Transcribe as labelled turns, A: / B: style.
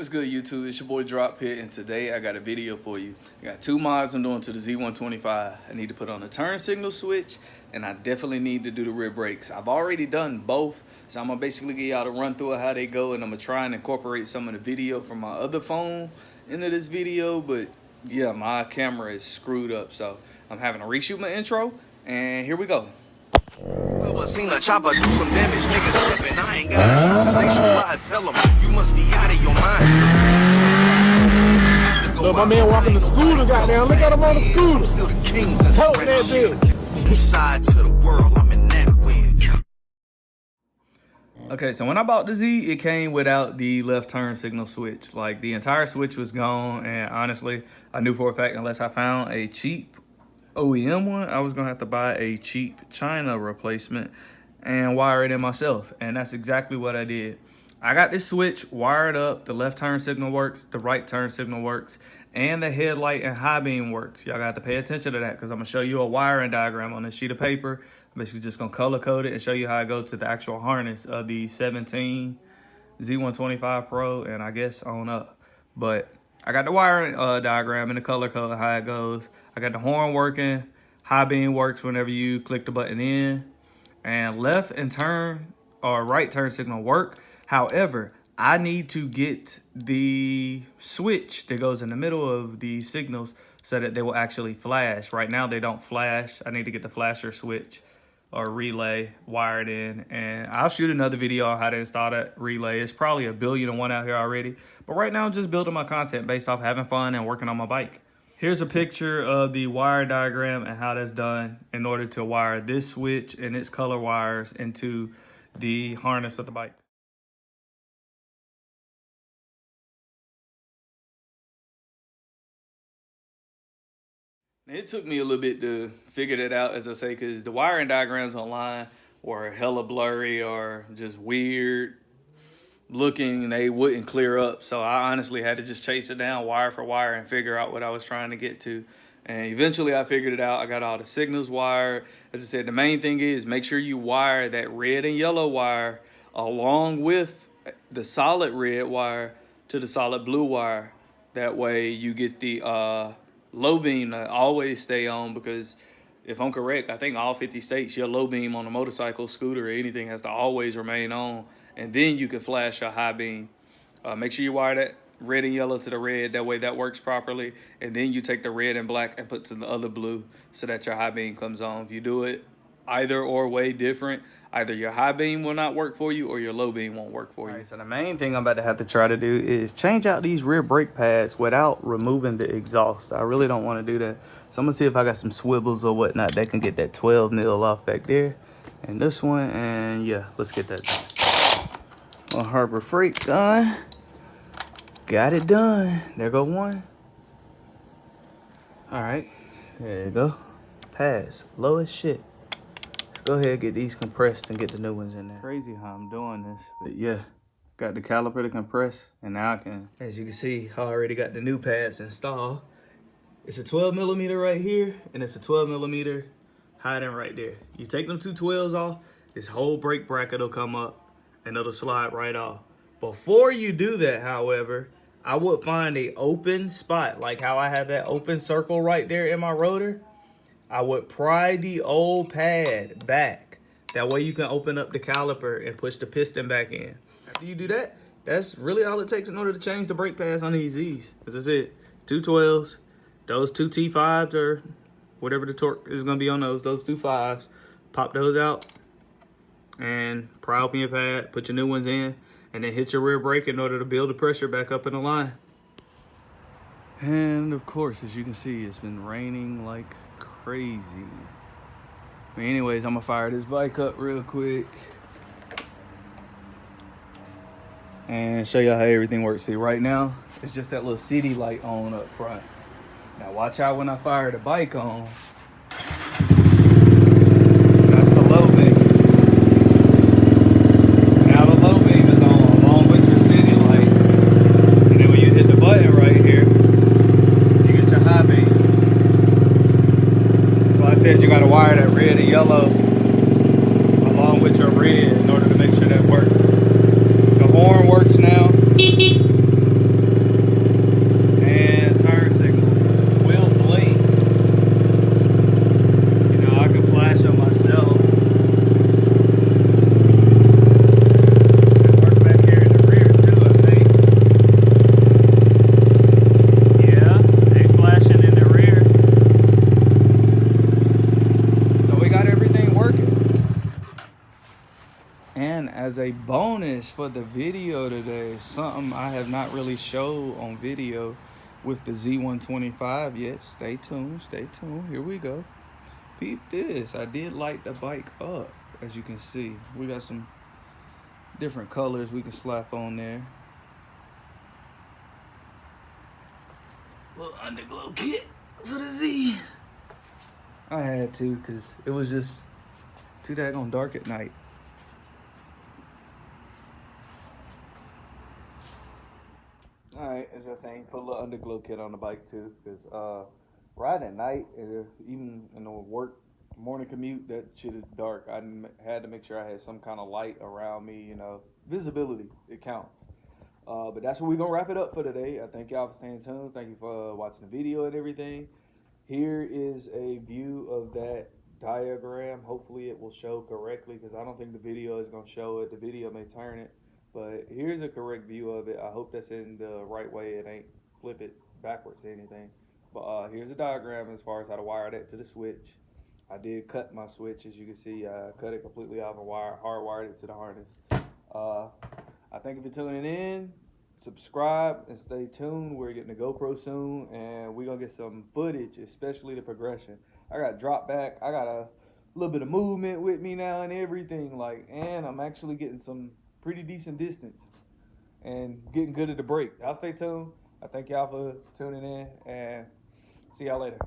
A: What's good, YouTube? It's your boy Drop here, and today I got a video for you. I got two mods I'm doing to the Z125. I need to put on the turn signal switch, and I definitely need to do the rear brakes. I've already done both, so I'm gonna basically get y'all to run through how they go, and I'm gonna try and incorporate some of the video from my other phone into this video. But yeah, my camera is screwed up, so I'm having to reshoot my intro, and here we go.
B: Seen a chopper do some damage, niggas slipping. I ain't got a tell them you must be out of your mind.
C: Look, my man walking the scooter, goddamn. Look at him on the scooter.
B: I'm still the king.
C: Toting that bitch.
B: East side to the world, I'm in that way.
A: Okay, so when I bought the Z, it came without the left turn signal switch. Like, the entire switch was gone, and honestly, I knew for a fact unless I found a cheap OEM one, I was gonna have to buy a cheap China replacement and wire it in myself, and that's exactly what I did. I got this switch wired up. The left turn signal works, the right turn signal works, and the headlight and high beam works. Y'all got to pay attention to that because I'm gonna show you a wiring diagram on this sheet of paper. I'm basically just gonna color code it and show you how I go to the actual harness of the 17 Z125 Pro and I guess on up. But I got the wiring diagram and the color code, how it goes. I got the horn working, high beam works whenever you click the button in, and left and turn or right turn signal work. However, I need to get the switch that goes in the middle of the signals so that they will actually flash. Right now they don't flash. I need to get the flasher switch or relay wired in, and I'll shoot another video on how to install that relay. It's probably a billion and one out here already, but right now I'm just building my content based off having fun and working on my bike. Here's a picture of the wire diagram and how that's done in order to wire this switch and its color wires into the harness of the bike. It took me a little bit to figure that out, as I say, because the wiring diagrams online were hella blurry or just weird looking, and they wouldn't clear up. So I honestly had to just chase it down wire for wire and figure out what I was trying to get to. And eventually I figured it out. I got all the signals wired. As I said, the main thing is make sure you wire that red and yellow wire along with the solid red wire to the solid blue wire. That way you get the low beam to always stay on, because if I'm correct, I think all 50 states, your low beam on a motorcycle, scooter, or anything has to always remain on, and then you can flash your high beam. Make sure you wire that red and yellow to the red, that way that works properly, and then you take the red and black and put to the other blue so that your high beam comes on. If you do it either or way different, either your high beam will not work for you or your low beam won't work for you. All right, so the main thing I'm about to have to try to do is change out these rear brake pads without removing the exhaust. I really don't want to do that. So I'm gonna see if I got some swivels or whatnot that can get that 12 mil off back there and this one, and yeah, let's get that done. Harbor Freight done. Got it done. There go one. All right, there you go. Pads, low as shit. Go ahead and get these compressed and get the new ones in there. Crazy how I'm doing this, but yeah, got the caliper to compress, and now I can, as you can see, I already got the new pads installed. It's a 12 millimeter right here, and it's a 12 millimeter hiding right there. You take them two 12s off, this whole brake bracket will come up and it'll slide right off. Before you do that, however, I would find a open spot, like how I have that open circle right there in my rotor. I would pry the old pad back. That way you can open up the caliper and push the piston back in. After you do that, that's really all it takes in order to change the brake pads on these Z's. As I said, two 12s, those two T5s or whatever the torque is gonna be on those two 5s. Pop those out and pry open your pad, put your new ones in, and then hit your rear brake in order to build the pressure back up in the line. And of course, as you can see, it's been raining like crazy. But anyways, I'm gonna fire this bike up real quick and show y'all how everything works. See, right now it's just that little city light on up front. Now watch out when I fire the bike on. That's the low beam. Now the low beam is on along with your city light, and then when you hit the button right here, you get your high beam. I said you gotta wire that red and yellow along with your red. red in order to make sure that works. The horn works now. As you can see, it's been raining like crazy. But anyways, I'm gonna fire this bike up real quick and show y'all how everything works. See, right now it's just that little city light on up front. Now watch out when I fire the bike on. That's the low beam. Now the low beam is on along with your city light, and then when you hit the button right here, you get your high beam. So I said you gotta wire that red and yellow along with your red in order to make sure that works. The horn works now. goodness, for the video today, something I have not really showed on video with the Z125 yet. Stay tuned, stay tuned. Here we go. Peep this. I did light the bike up, as you can see. We got some different colors we can slap on there. Little underglow kit for the Z. I had to, because it was just too daggone dark at night. Alright, as I was saying, put a little underglow kit on the bike too, because riding at night, even in the work morning commute, that shit is dark. I had to make sure I had some kind of light around me, you know. Visibility, it counts. But that's what we're gonna wrap it up for today. I thank y'all for staying tuned. Thank you for watching the video and everything. Here is a view of that diagram. Hopefully it will show correctly, because I don't think the video is gonna show it. The video may turn it. But here's a correct view of it. I hope that's in the right way. It ain't flip it backwards or anything. But here's a diagram as far as how to wire that to the switch. I did cut my switch, as you can see. I cut it completely off and hardwired it to the harness. I thank you for tuning in. Subscribe and stay tuned. We're getting a GoPro soon, and we're gonna get some footage, especially the progression. I got drop back. I got a little bit of movement with me now and everything. And I'm actually getting some pretty decent distance and getting good at the brake. I'll stay tuned. I thank y'all for tuning in, and see y'all later.